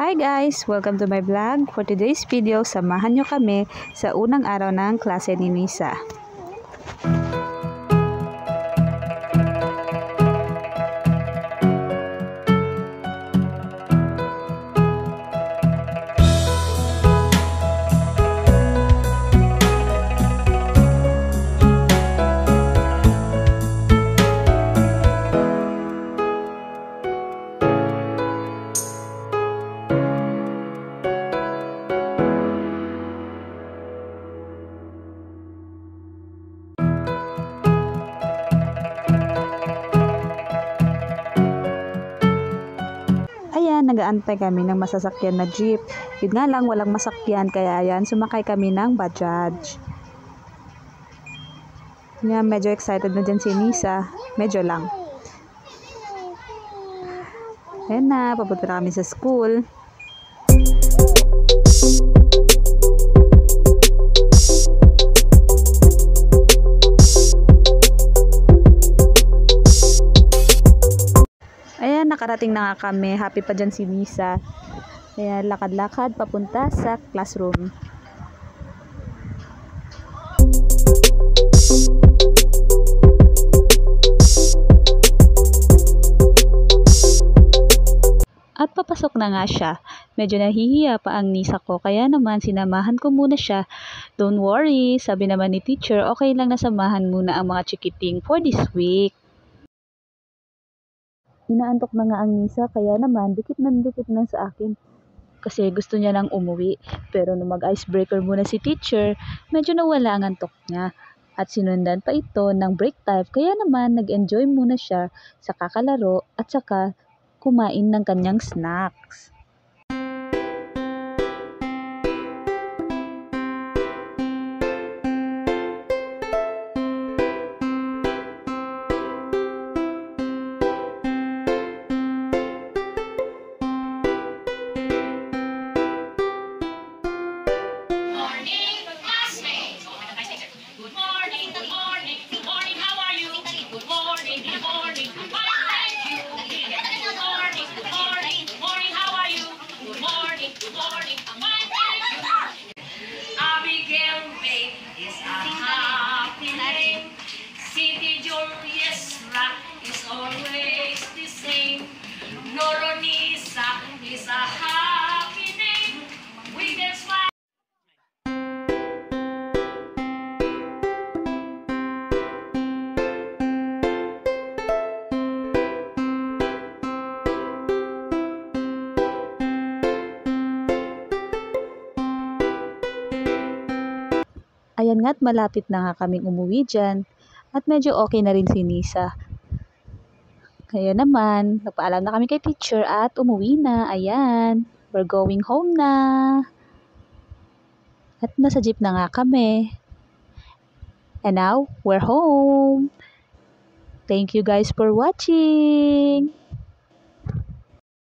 Hi guys! Welcome to my vlog. For today's video, samahan nyo kami sa unang araw ng klase ni Nisa. Ayan, nag-aantay kami ng masasakyan na jeep. Yun nga lang, walang masakyan. Kaya ayan, sumakay kami ng Bajaj. Yan, medyo excited na dyan si Nisa. Medyo lang. Ayan na, papunta na kami sa school. Ayan, nakarating na nga kami. Happy pa dyan si Nisa. Ayan, lakad-lakad papunta sa classroom. At papasok na nga siya. Medyo nahihiya pa ang Nisa ko, kaya naman sinamahan ko muna siya. Don't worry, sabi naman ni teacher, okay lang na samahan muna ang mga chikiting for this week. Inaantok na nga ang Nisa, kaya naman dikit na sa akin. Kasi gusto niya nang umuwi. Pero nung mag-icebreaker muna si teacher, medyo nawala ang antok niya. At sinundan pa ito ng break time, kaya naman nag-enjoy muna siya sa kakalaro at saka kumain ng kanyang snacks. Ayan nga't malapit na nga kaming umuwi dyan at medyo okay na rin si Nisa. Kaya naman, nagpaalam na kami kay teacher at umuwi na. Ayan, we're going home na. At nasa jeep na nga kami. And now, we're home. Thank you guys for watching.